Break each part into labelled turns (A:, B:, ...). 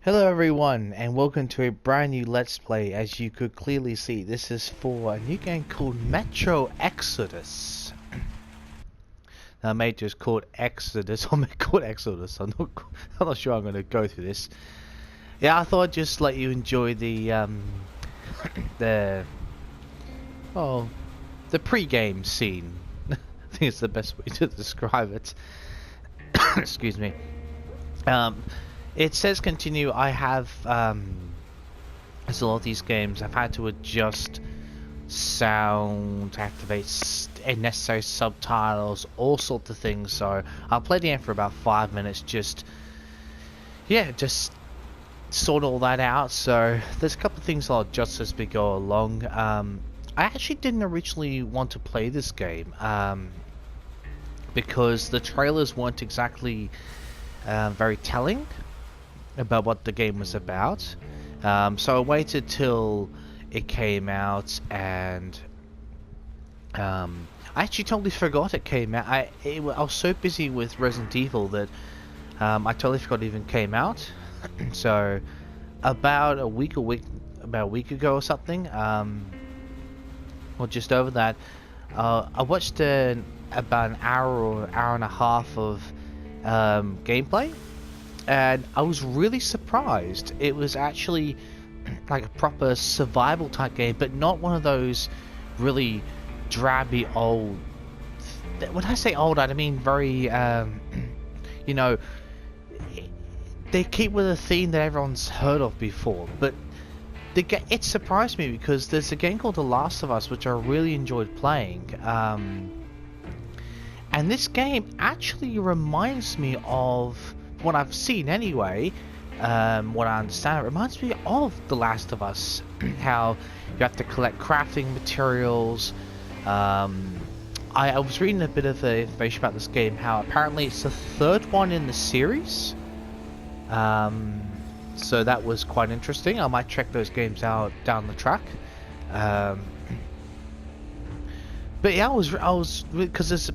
A: Hello everyone and welcome to a brand new Let's Play. As you could clearly see, this is for a new game called Metro Exodus. Now Metro is called Exodus, I'm called Exodus, I'm not sure I'm going to go through this. Yeah, I thought I'd just let you enjoy the, well, the pre-game scene. I think it's the best way to describe it. Excuse me. It says continue. I have, as a lot of these games, I've had to adjust sound, activate necessary subtitles, all sorts of things. So I'll play the game for about 5 minutes, just sort all that out. So there's a couple of things I'll adjust as we go along. I actually didn't originally want to play this game, because the trailers weren't exactly very telling about what the game was about. So I waited till it came out, and I actually totally forgot it came out. I was so busy with Resident Evil that I totally forgot it even came out. So about a week ago or something, or just over that, I watched about an hour or hour and a half of gameplay. And I was really surprised. It was actually like a proper survival type game, but not one of those really drabby old... When I say old, I mean very, you know, they keep with a theme that everyone's heard of before. But it surprised me because there's a game called The Last of Us, which I really enjoyed playing. And this game actually reminds me of... what I've seen anyway, what I understand, it reminds me of The Last of Us. How you have to collect crafting materials. I was reading a bit of the information about this game, how apparently it's the third one in the series. So that was quite interesting. I might check those games out down the track. But yeah, I was because there's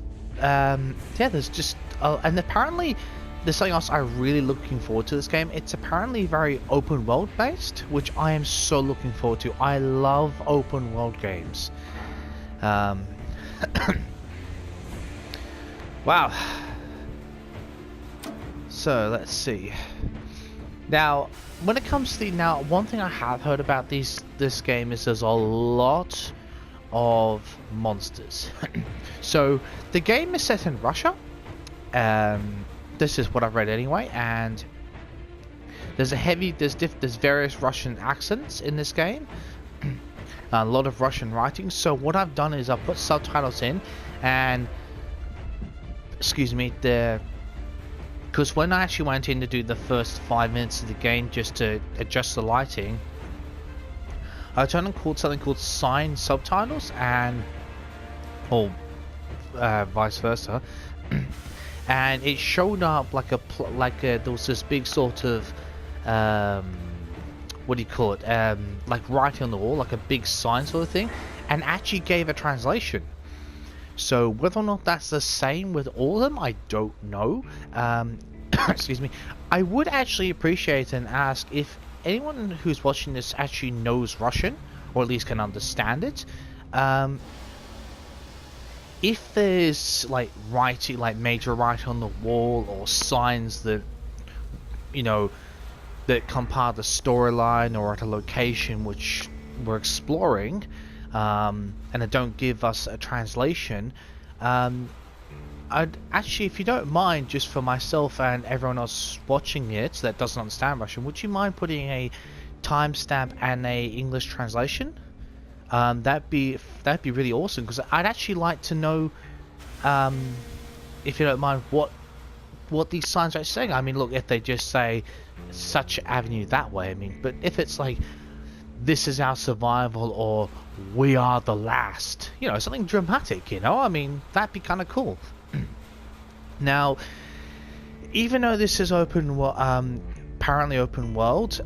A: there's just and apparently there's something else I'm really looking forward to this game. It's apparently very open world based, which I am so looking forward to. I love open world games. Wow. So let's see. Now, when it comes to one thing I have heard about this game is there's a lot of monsters. So the game is set in Russia. This is what I've read anyway, and there's various Russian accents in this game, a lot of Russian writing. So what I've done is I've put subtitles in, and excuse me, because when I actually went in to do the first 5 minutes of the game just to adjust the lighting, I turned on something called sign subtitles, or vice versa. And it showed up there was this big sort of what do you call it, like writing on the wall, like a big sign sort of thing, and actually gave a translation. So whether or not that's the same with all of them, I don't know. Excuse me. I would actually appreciate and ask if anyone who's watching this actually knows Russian, or at least can understand it. If there's like major writing on the wall, or signs that, you know, that come part of the storyline or at a location which we're exploring, and they don't give us a translation, I'd actually, if you don't mind, just for myself and everyone else watching it that doesn't understand Russian, would you mind putting a timestamp and a English translation? That'd be really awesome, because I'd actually like to know, if you don't mind, what these signs are saying. I mean, look, if they just say such avenue that way, I mean, but if it's like this is our survival, or we are the last, you know, something dramatic, you know, I mean, that'd be kind of cool. Now, even though this is apparently open world,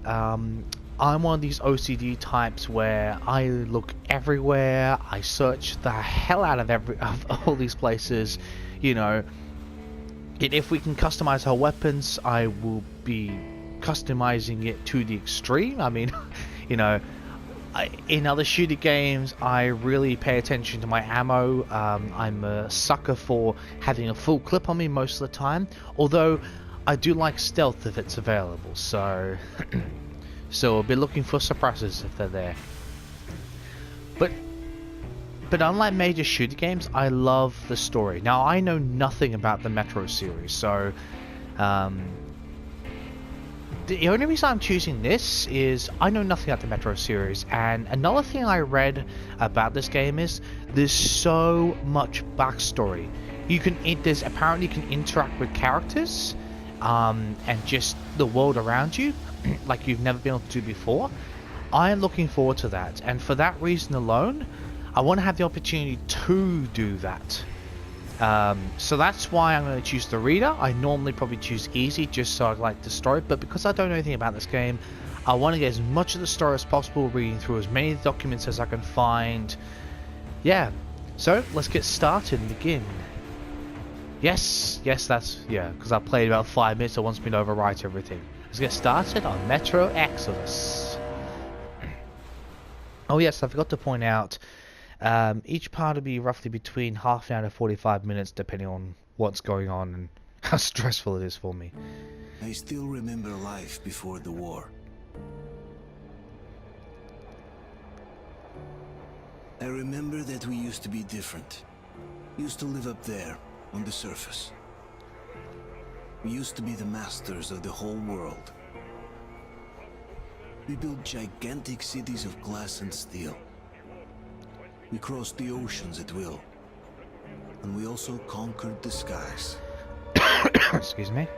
A: I'm one of these OCD types where I look everywhere, I search the hell out of all these places, you know. And if we can customize our weapons, I will be customizing it to the extreme. I mean, you know, in other shooter games, I really pay attention to my ammo. I'm a sucker for having a full clip on me most of the time, although I do like stealth if it's available, so so I'll be looking for suppressors if they're there. But unlike major shooter games, I love the story. Now, I know nothing about the Metro series, so the only reason I'm choosing this is I know nothing about the Metro series, and another thing I read about this game is there's so much backstory. There's apparently you can interact with characters, and just the world around you, like you've never been able to do before. I am looking forward to that, and for that reason alone, I want to have the opportunity to do that. So that's why I'm going to choose the reader. I normally probably choose easy just so I like the story, but because I don't know anything about this game, I want to get as much of the story as possible, reading through as many documents as I can find. Yeah, so let's get started and begin. Yes, because I played about 5 minutes, it wants me to overwrite everything. Let's get started on Metro Exodus. Oh yes, I forgot to point out, each part will be roughly between half an hour to 45 minutes, depending on what's going on and how stressful it is for me.
B: I still remember life before the war. I remember that we used to be different. Used to live up there, on the surface. We used to be the masters of the whole world. We built gigantic cities of glass and steel. We crossed the oceans at will. And we also conquered the skies.
A: Excuse me.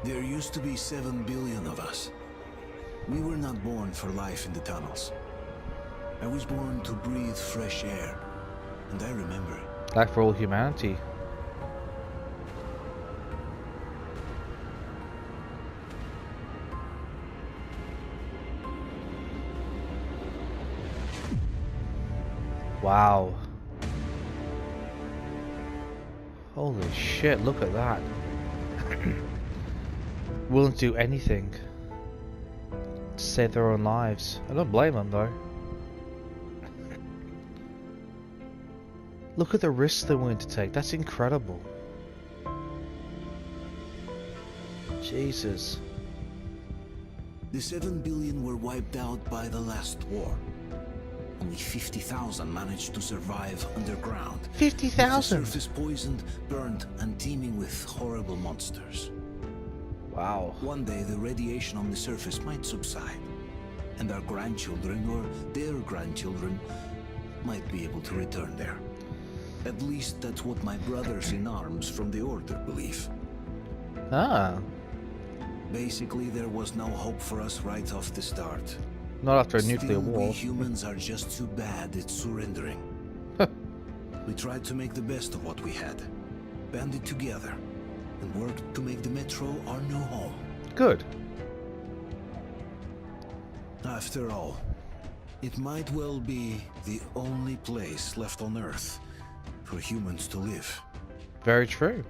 B: There used to be 7 billion of us. We were not born for life in the tunnels. I was born to breathe fresh air, and I remember it.
A: Like for all humanity. Wow. Holy shit, look at that. Willing to do anything to save their own lives. I don't blame them though. Look at the risks they're willing to take. That's incredible. Jesus.
B: The 7 billion were wiped out by the last war. Only 50,000 managed to survive underground.
A: 50,000?
B: The surface poisoned, burned, and teeming with horrible monsters.
A: Wow.
B: One day the radiation on the surface might subside, and our grandchildren or their grandchildren might be able to return there. At least that's what my brothers in arms from the Order believe.
A: Ah.
B: Basically, there was no hope for us right off the start.
A: Not after a nuclear war.
B: We humans are just too bad at surrendering. We tried to make the best of what we had, banded together, and worked to make the Metro our new home.
A: Good.
B: After all, it might well be the only place left on Earth for humans to live.
A: Very true.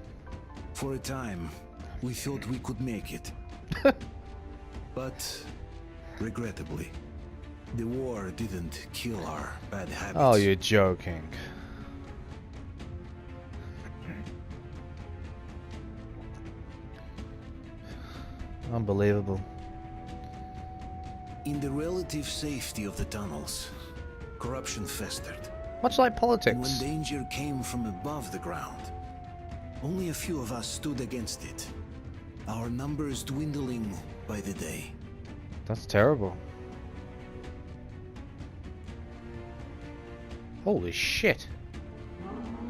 B: For a time, we thought we could make it. But, regrettably, the war didn't kill our bad habits.
A: Oh, you're joking. Unbelievable.
B: In the relative safety of the tunnels, corruption festered.
A: Much like
B: And
A: politics.
B: when danger came from above the ground, only a few of us stood against it. Our numbers dwindling by the day.
A: That's terrible. Holy shit.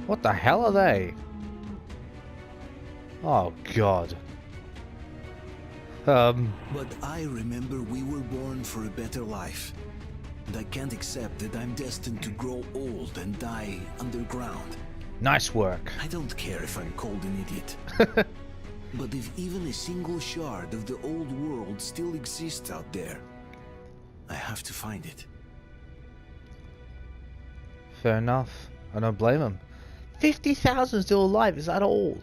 A: What the hell are they? Oh god.
B: But I remember we were born for a better life. And I can't accept that I'm destined to grow old and die underground.
A: Nice work.
B: I don't care if I'm called an idiot. But if even a single shard of the old world still exists out there, I have to find it.
A: Fair enough. I don't blame him. 50,000 still alive, is that all?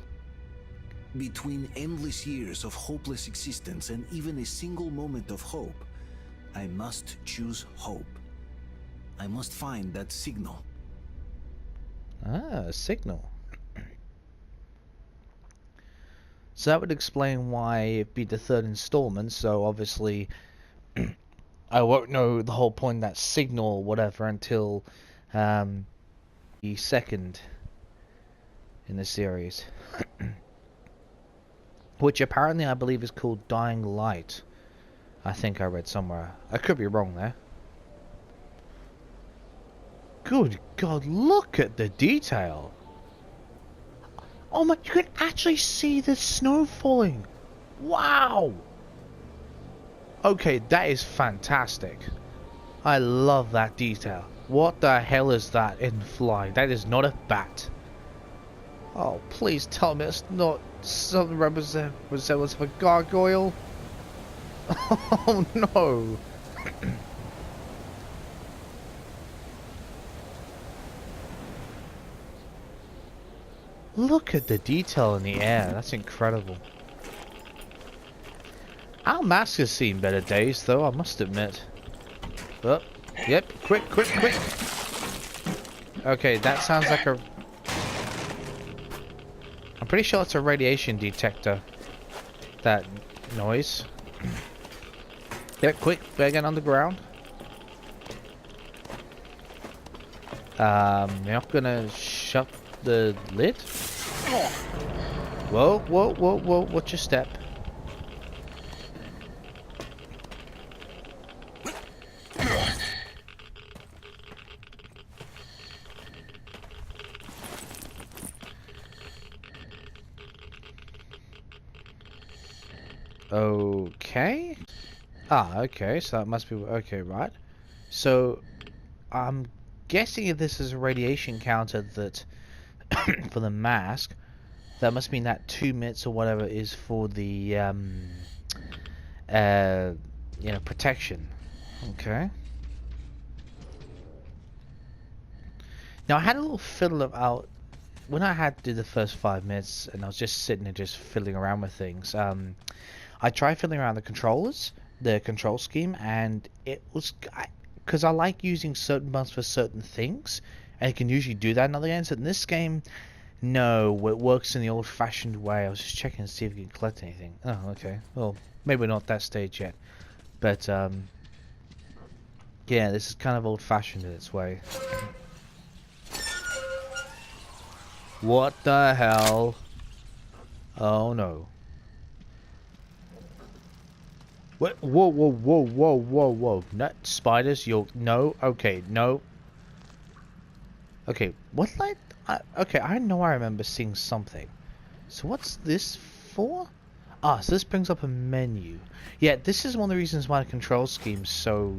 B: Between endless years of hopeless existence and even a single moment of hope, I must choose hope. I must find that signal.
A: Ah, a signal. So that would explain why it'd be the third installment, so obviously I won't know the whole point of that signal or whatever until the second in the series. Which apparently I believe is called Dying Light. I think I read somewhere. I could be wrong there. Good God, look at the detail! Oh my, you can actually see the snow falling! Wow! Okay, that is fantastic. I love that detail. What the hell is that in flying? That is not a bat. Oh, please tell me it's not some resemblance of a gargoyle. Oh no. Look at the detail in the air. That's incredible. Our mask has seen better days, though, I must admit. Oh, yep, quick, quick, quick. Okay, that sounds like a... I'm pretty sure it's a radiation detector. That noise. Yeah, quick, better get on the ground. You're not gonna shut the lid? Whoa, whoa, whoa, whoa, watch your step. Okay. Ah, okay, so that must be... Okay, right. So, I'm guessing if this is a radiation counter that... for the mask, that must mean that 2 minutes or whatever is for the, you know, protection. Okay. Now, I had a little fiddle about... When I had to do the first 5 minutes, and I was just sitting and just fiddling around with things, I tried fiddling around the controllers, the control scheme, and it was... Because I like using certain buttons for certain things, and you can usually do that in other games. In this game, no, it works in the old-fashioned way. I was just checking to see if you can collect anything. Oh, okay. Well, maybe not that stage yet. But, yeah, this is kind of old-fashioned in its way. What the hell? Oh, no. What? Whoa, whoa, whoa, whoa, whoa, whoa. Nut spiders, you'll... No? Okay, no. Okay, what light? Okay, I know I remember seeing something. So what's this for? Ah, so this brings up a menu. Yeah, this is one of the reasons why the control scheme's so...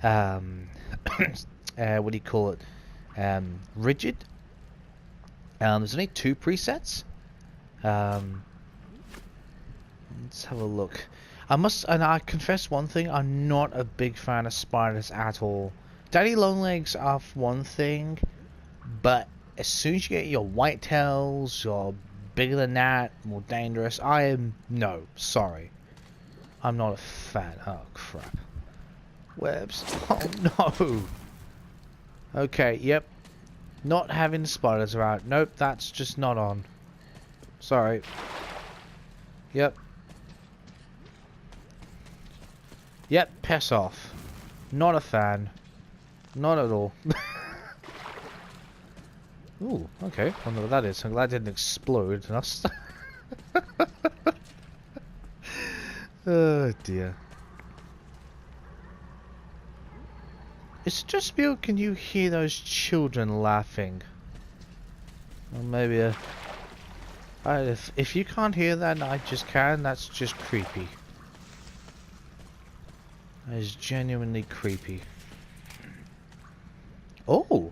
A: what do you call it? Rigid. There's only 2 presets. Let's have a look. I confess one thing, I'm not a big fan of spiders at all. Daddy Longlegs are one thing, but as soon as you get your whitetails, you're bigger than that, more dangerous, no, sorry. I'm not a fan. Oh, crap. Webs. Oh, no. Okay, yep. Not having spiders around. Nope, that's just not on. Sorry. Yep. Yep, piss off. Not a fan. Not at all. Ooh, okay. I wonder what that is. I'm glad it didn't explode. Oh dear. Is it just me or can you hear those children laughing? Or maybe if you can't hear that and I just can, that's just creepy. That is genuinely creepy. Oh!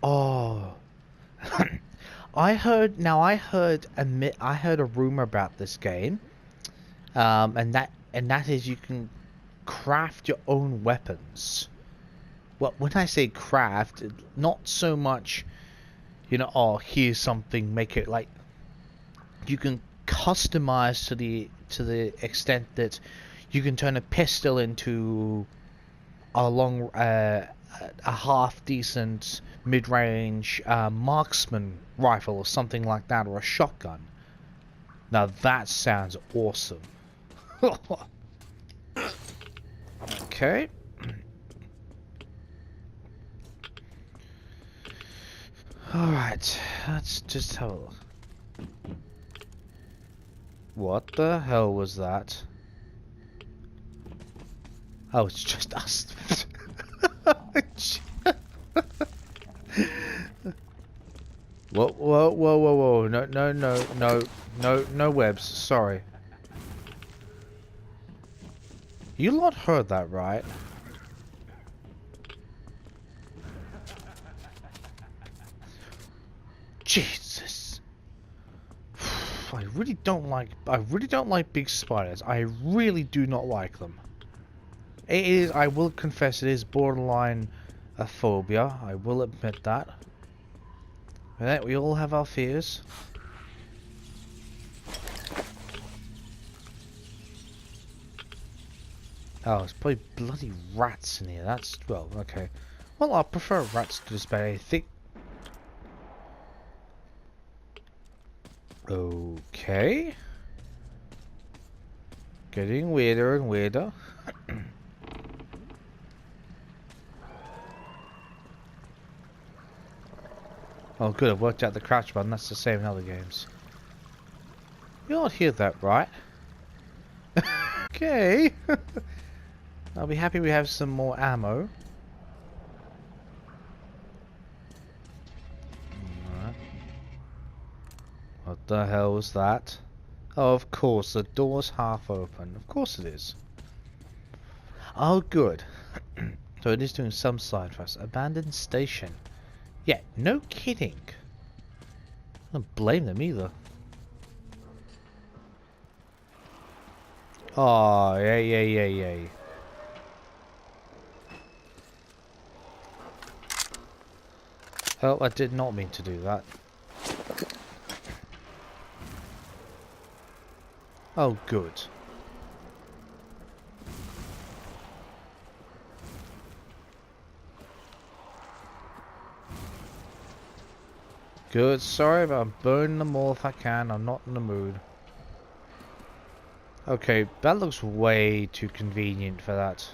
A: Oh. I heard a rumor about this game. And that is you can craft your own weapons. Well, when I say craft, not so much, you know, oh, here's something, make it like, you can customize to the extent that you can turn a pistol into a long, a half decent mid-range marksman rifle or something like that, or a shotgun. Now that sounds awesome. Okay. Alright, let's just have a look. What the hell was that? Oh, it's just us. Whoa, whoa, whoa, whoa, whoa. No, no, no, no, no, no webs. Sorry. You lot heard that, right? Jesus. I really don't like big spiders. I really do not like them. It is, I will confess, it is borderline a phobia. I will admit that. But we all have our fears. Oh, it's probably bloody rats in here. That's, well, okay. Well, I prefer rats to just about anything. Okay. Getting weirder and weirder. Oh good, I've worked out the crouch button. That's the same in other games. You don't hear that, right? Okay. I'll be happy we have some more ammo. Alright. What the hell was that? Oh, of course, the door's half open. Of course it is. Oh, good. So it is doing some side for us. Abandoned station. Yeah, no kidding. I don't blame them either. Oh, yeah. Oh, I did not mean to do that. Oh, good. Good, sorry, but I'm burning them all if I can. I'm not in the mood. Okay, that looks way too convenient for that.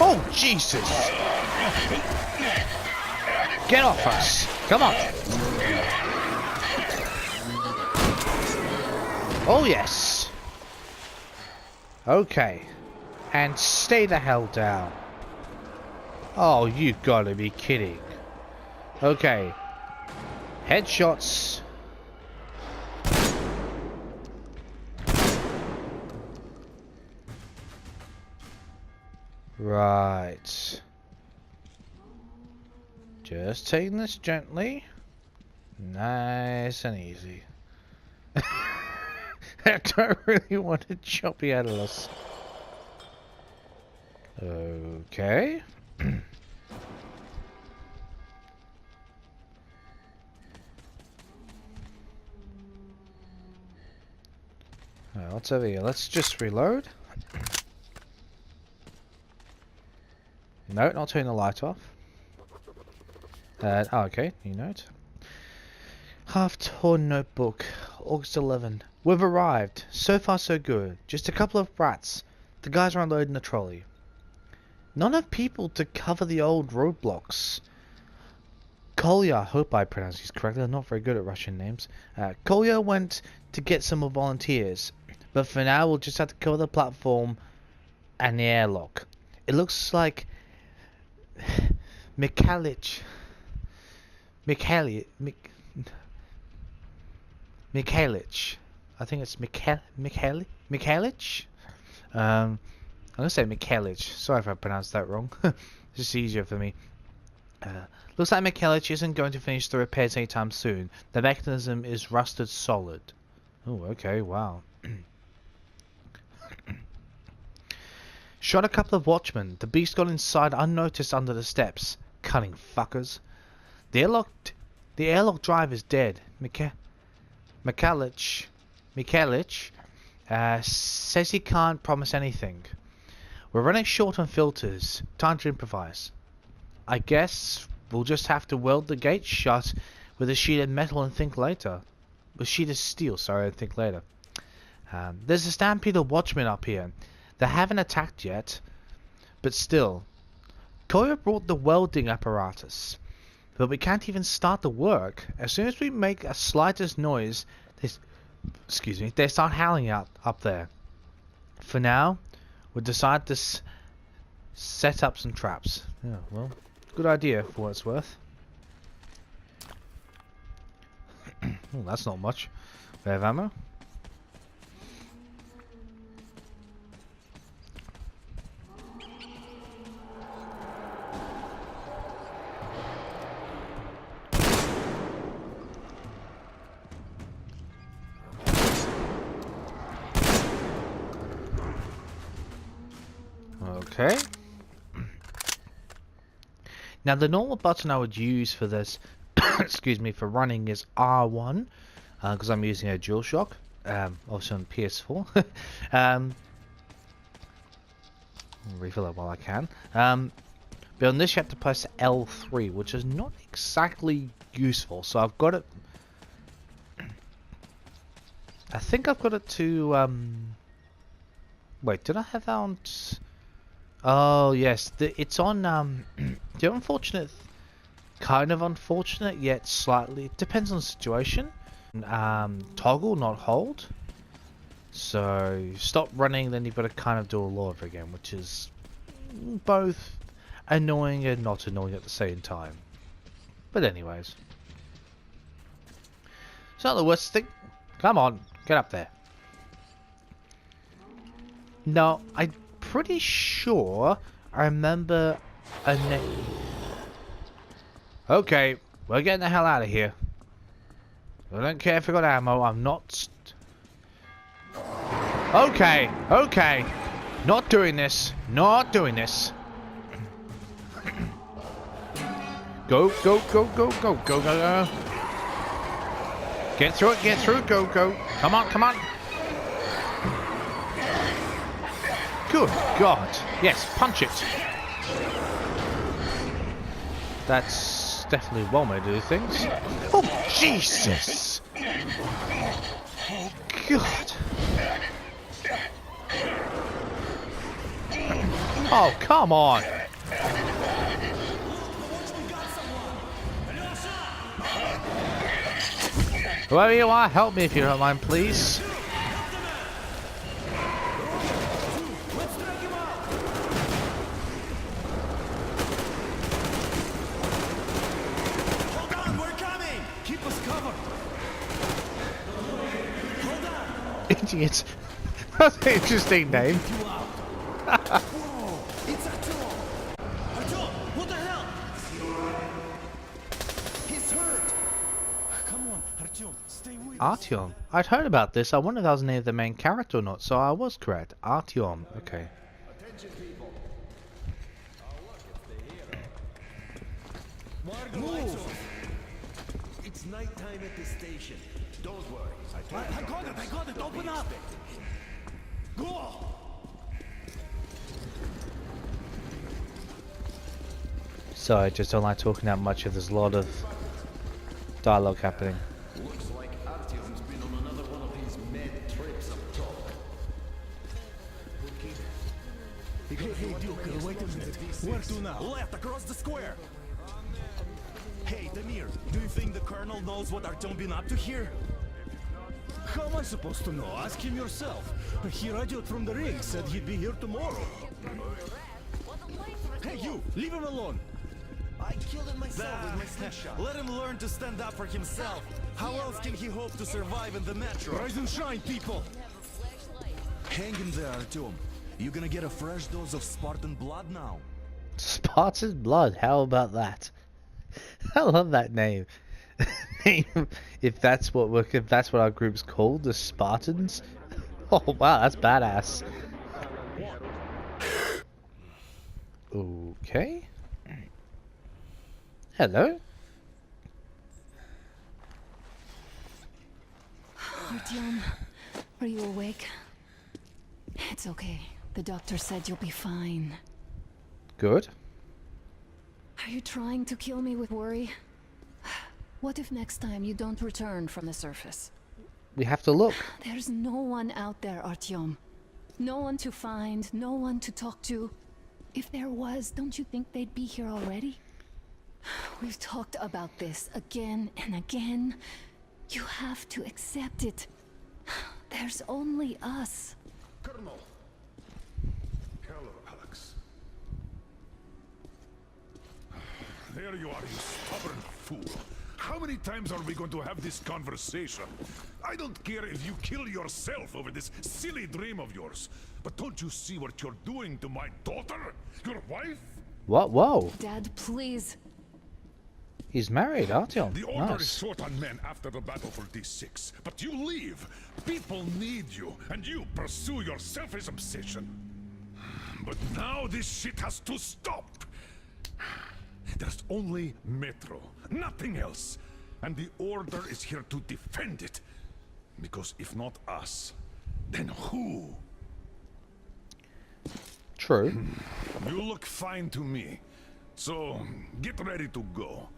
A: Oh, Jesus! Get off us! Come on! Oh, yes! Okay. And stay the hell down. Oh, you gotta be kidding. Okay. Headshots. Right. Just taking this gently. Nice and easy. I don't really want to chop you out of us. Okay. What's over here? Let's just reload. No, not turning the light off. Oh, okay, new note. Half-torn notebook, August 11. We've arrived. So far so good. Just a couple of rats. The guys are unloading the trolley. Not enough people to cover the old roadblocks. Kolya, I hope I pronounced these correctly. I'm not very good at Russian names. Kolya went to get some more volunteers. But for now, we'll just have to cover the platform and the airlock. It looks like Mikhalich. I think it's Mikhalich. I'm gonna say Mikhalich. Sorry if I pronounced that wrong. It's just easier for me. Looks like Mikhalich isn't going to finish the repairs anytime soon. The mechanism is rusted solid. Oh, okay, wow. Shot a couple of watchmen. The beast got inside unnoticed under the steps. Cunning fuckers. The airlock drive is dead. Mikhalich says he can't promise anything. We're running short on filters. Time to improvise. I guess we'll just have to weld the gate shut with a sheet of metal and think later. A sheet of steel, sorry, and think later. There's a stampede of watchmen up here. They haven't attacked yet, but still. Koya brought the welding apparatus, but we can't even start the work. As soon as we make a slightest noise, they start howling out up there. For now, we'll decide to set up some traps. Yeah, well, good idea for what it's worth. Oh, that's not much. We have ammo. Okay. Now the normal button I would use for this, excuse me, for running is R1, because I'm using a DualShock, also on PS4. I'll refill it while I can. But on this you have to press L3, which is not exactly useful. So I've got it. I think I've got it to. Wait, did I have that on? Oh yes, it's on the unfortunate, kind of unfortunate yet slightly, it depends on the situation, toggle not hold. So stop running, then you've got to kind of do all over again, which is both annoying and not annoying at the same time. But anyways, it's not the worst thing. Come on, get up there. No, I'm pretty sure I remember a name. Okay, we're getting the hell out of here. I don't care if I got ammo, I'm not... Okay, okay. Not doing this. Not doing this. Go, go, go, go, go, go, go, go. Get through it, go, go. Come on, come on. Good God. Yes, punch it. That's definitely one way to do things. Oh, Jesus. God. Oh, come on. Whoever you are, help me if you don't mind, please.
C: Hold on, we're coming! Keep us covered! Hold on!
A: Idiot. That's an interesting name.
C: Whoa! It's Artyom! Artyom, what the hell? He's hurt! Come on, Artyom, stay with us.
A: Artyom. I'd heard about this. I wondered if that was the name of the main character or not, so I was correct. Artyom. Okay.
C: Attention, people. Move! It's nighttime at the station. Don't worry. I got it! Open up! Go!
A: Sorry, I just don't like talking that much if there's a lot of dialogue happening.
C: Looks like Artyom's been on another one of his mad trips up top. Hey, Duke, wait a minute. Where to now? Left, across the square. Hey, Damir, do you think the Colonel knows what Artyom been up to here? How am I supposed to know? Ask him yourself. He radioed from the ring, said he'd be here tomorrow. Hey, you! Leave him alone! I killed him myself with my slingshot. Let him learn to stand up for himself. How else can he hope to survive in the metro? Rise and shine, people! Hang in there, Artyom. You gonna get a fresh dose of Spartan blood now?
A: Spartan Blood, how about that? I love that name. if that's what our group's called, the Spartans. Oh wow, that's badass. Okay. Hello.
D: Artyom, are you awake? It's okay. The doctor said you'll be fine.
A: Good.
D: Are you trying to kill me with worry? What if next time you don't return from the surface?
A: We have to look.
D: There's no one out there, Artyom. No one to find, no one to talk to. If there was, don't you think they'd be here already? We've talked about this again and again. You have to accept it. There's only us.
C: Colonel. Hello, Alex. There you are, you stubborn fool. How many times are we going to have this conversation? I don't care if you kill yourself over this silly dream of yours. But don't you see what you're doing to my daughter? Your wife?
A: What? Whoa.
D: Dad, please.
A: He's married, Artyom.
C: The order is
A: Nice.
C: short on men after the battle for D6. But you leave. People need you, and you pursue your selfish obsession. But now this shit has to stop. There's only Metro, nothing else. And the Order is here to defend it. Because if not us, then who?
A: True.
C: You look fine to me. So, get ready to go.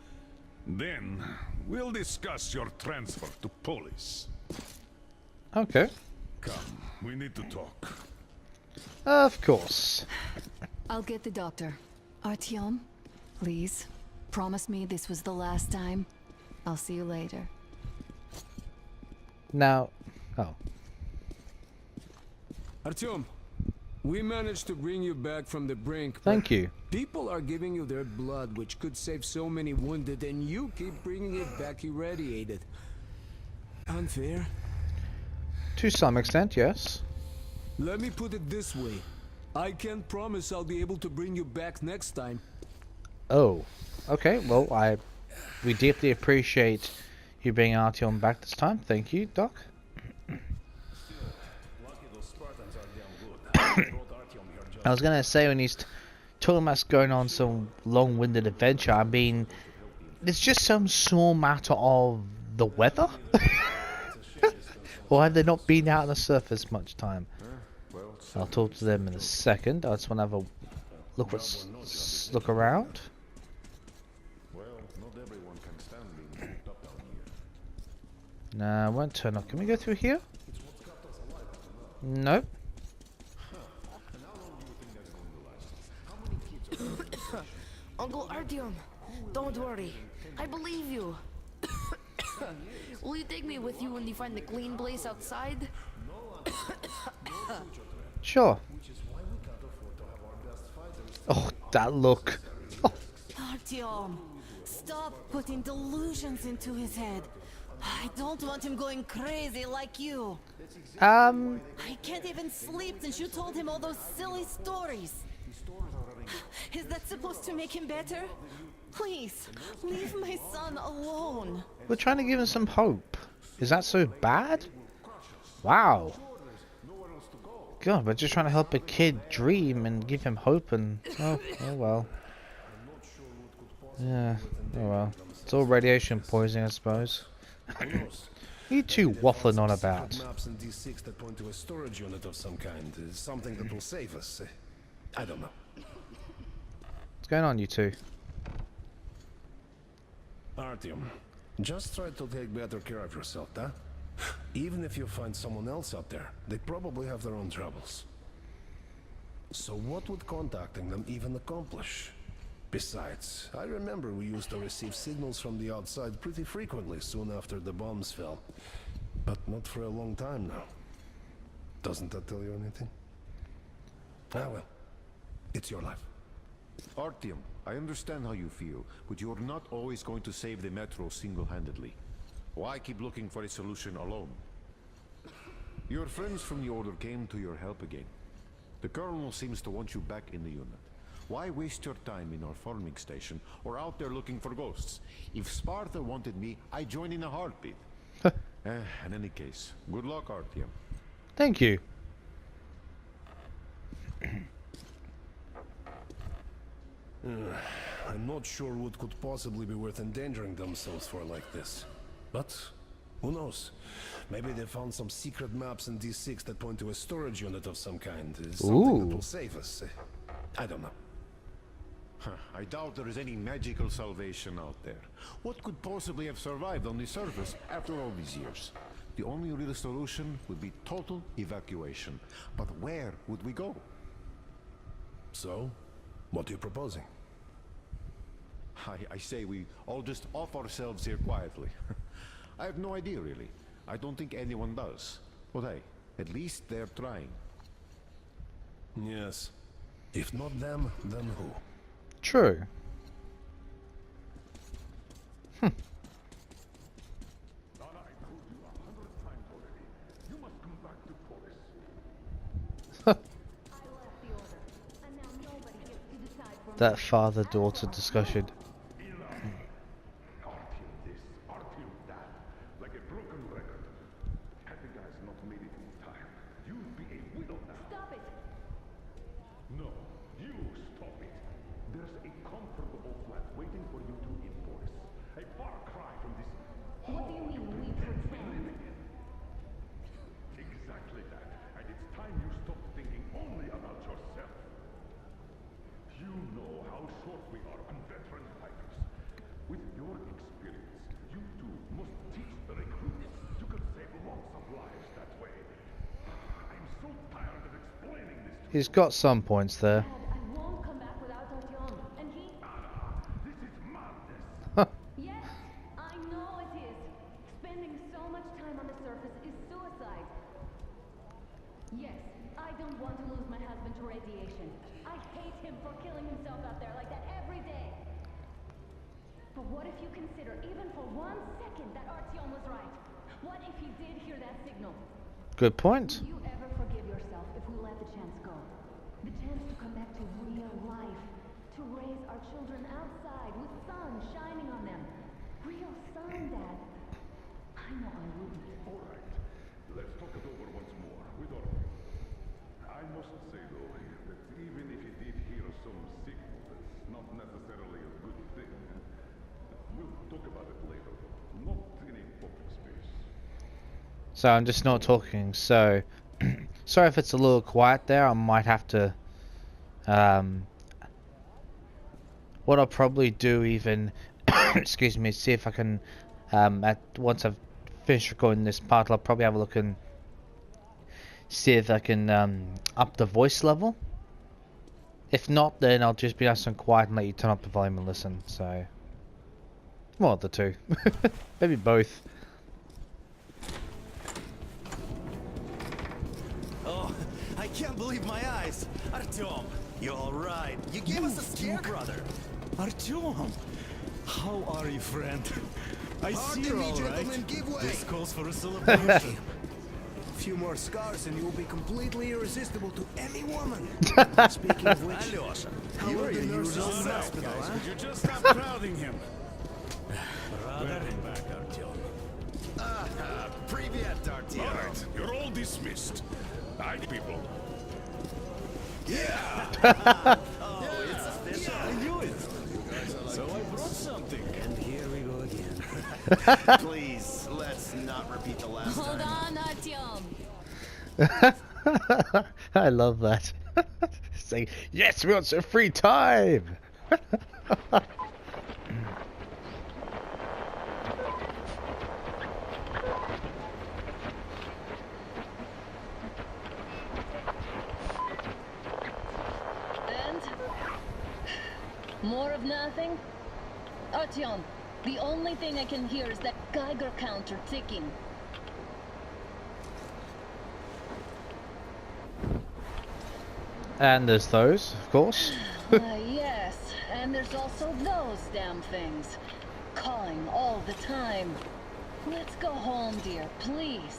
C: Then, we'll discuss your transfer to Polis.
A: Okay.
C: Come, we need to talk.
A: Of course.
D: I'll get the doctor. Artyom, please. Promise me this was the last time. I'll see you later.
A: Now. Oh.
E: Artyom, we managed to bring you back from the brink. but
A: Thank you.
E: People are giving you their blood, which could save so many wounded, and you keep bringing it back irradiated. Unfair?
A: To some extent, yes.
E: Let me put it this way. I can't promise I'll be able to bring you back next time.
A: Oh. Okay, well, we deeply appreciate you bringing Artyom back this time. Thank you, Doc. I was gonna say, when he's talking about going on some long-winded adventure, I mean, it's just some small matter of the weather. Or have they not been out on the surface much time? I'll talk to them in a second. I just want to have a look around. Nah, I won't turn up. Can we go through here? Nope.
F: Uncle Artyom, don't worry. I believe you. Will you take me with you when you find the clean place outside?
A: Sure. Oh, that look. Oh,
F: Artyom, stop putting delusions into his head. I don't want him going crazy like you. I can't even sleep since you told him all those silly stories. Is that supposed to make him better? Please, leave my son alone.
A: we're trying to give him some hope. Is that so bad? Wow. God, we're just trying to help a kid dream and give him hope and... Oh well. Yeah, oh well. It's all radiation poisoning, I suppose. You two waffling on about.
G: Maps in D6 that point to a storage unit of some kind. Something that will save us. I don't know.
A: What's going on, you two?
G: Artyom, just try to take better care of yourself, huh? Even if you find someone else out there, they probably have their own troubles. So what would contacting them even accomplish? Besides, I remember we used to receive signals from the outside pretty frequently soon after the bombs fell. But not for a long time now. Doesn't that tell you anything? Ah well, it's your life.
H: Artyom, I understand how you feel, but you're not always going to save the Metro single-handedly. Why keep looking for a solution alone? Your friends from the Order came to your help again. The Colonel seems to want you back in the unit. Why waste your time in our farming station or out there looking for ghosts? If Sparta wanted me, I'd join in a heartbeat. In any case, good luck, Artyom.
A: Thank you.
G: I'm not sure what could possibly be worth endangering themselves for like this. But who knows? Maybe they found some secret maps in D6 that point to a storage unit of some kind. Something that
A: Ooh.
G: will save us. I don't know.
H: I doubt there is any magical salvation out there. What could possibly have survived on the surface after all these years? The only real solution would be total evacuation. But where would we go?
G: So, what are you proposing?
H: I say we all just off ourselves here quietly. I have no idea, really. I don't think anyone does. But hey, at least they're trying.
G: Yes. If not them, then who?
A: True. That father-daughter discussion.
C: Like a broken record. Happy guy's not made it in time. You'll be a widow now.
F: Stop it!
C: No, you stop it. There's a comfortable flat waiting for you to invoice. A far cry from this.
F: What do you mean, leave for town?
C: Exactly that. And it's time you stop thinking only about yourself. You know how short we are on veteran fighters. With your experience, you too must teach the recruits. You could save lots of lives that way. I'm so tired of explaining this to
A: He's got some points there.
F: I won't come back without Artyom. And he...
C: This is madness.
F: Yes, I know it is. Spending so much time on the surface is suicide. Yes, I don't want to lose my husband to radiation. I hate him for killing himself out there like that every day. But what if you consider, even for 1 second, that Artyom was right? What if he did hear that signal?
A: Good point.
F: Will you ever forgive yourself if we let the chance go? The chance to come back to real life. To raise our children outside with sun shining on them. Real sun, Dad. I know I wouldn't.
C: All right, let's talk it over once more with Artyom. I must say, though, that even if he did hear some signal, that's not necessarily a good thing. We'll talk about it later, not in a public space.
A: So I'm just not talking. So sorry if it's a little quiet there. I might have to. What I'll probably do, even excuse me, see if I can. Once I've finished recording this part, I'll probably have a look and see if I can up the voice level. If not, then I'll just be nice and quiet and let you turn up the volume and listen. So, one of the two, maybe both.
C: Oh, I can't believe my eyes. Artyom, you're all right. You gave us a scare, brother. Artyom, how are you, friend? I see you're all right. This calls for a celebration.
E: A few more scars and you'll be completely irresistible to any woman. Speaking of which,
C: Alyosha,
E: how
C: you
E: are
C: are
E: the
C: your
E: nurses
C: usual
E: in the
C: self,
E: hospital,
C: guys.
E: huh?
C: Would you just stop crowding him? Welcome back, Artyom. Привет, Artyom. All right, you're all dismissed. Hi, people. Yeah! Oh, it's official. I knew it. So I brought something.
E: And here we go again.
C: Please, let's not repeat the last
F: Hold
C: time.
F: on, Artyom.
A: I love that. Say, yes, we want some free time.
F: And? More of nothing? Artyom, the only thing I can hear is that Geiger counter ticking.
A: And there's those, of course.
F: Yes, and there's also those damn things. Calling all the time. Let's go home, dear, please.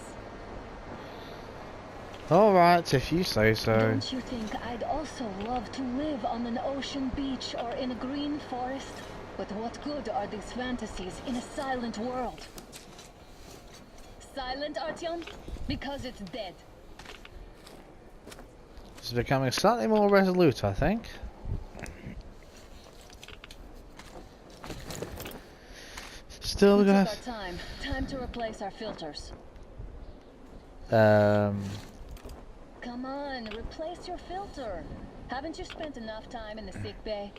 A: Alright, if you say so.
D: Don't you think I'd also love to live on an ocean beach or in a green forest? But what good are these fantasies in a silent world? Silent, Artyom? Because it's dead.
A: It's becoming slightly more resolute, I think. Still
D: We
A: gonna.
D: took our time. Time to replace our filters.
A: Um.
D: Come on, replace your filter. Haven't you spent enough time in the sick bay?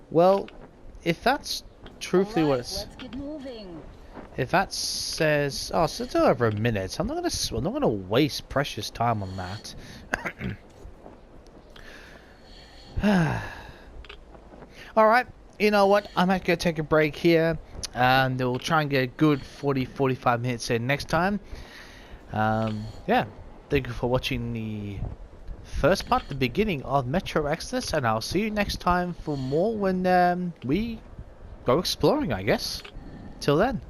A: Well, if that's truthfully
D: All
A: what
D: right,
A: it's.
D: let's get moving.
A: If that says, oh, so it's over a minute. I'm not gonna waste precious time on that. All right, you know what? I might go take a break here, and we'll try and get a good 40-45 minutes in next time. Yeah, thank you for watching the first part, the beginning of Metro Exodus, and I'll see you next time for more when we go exploring, I guess. Till then.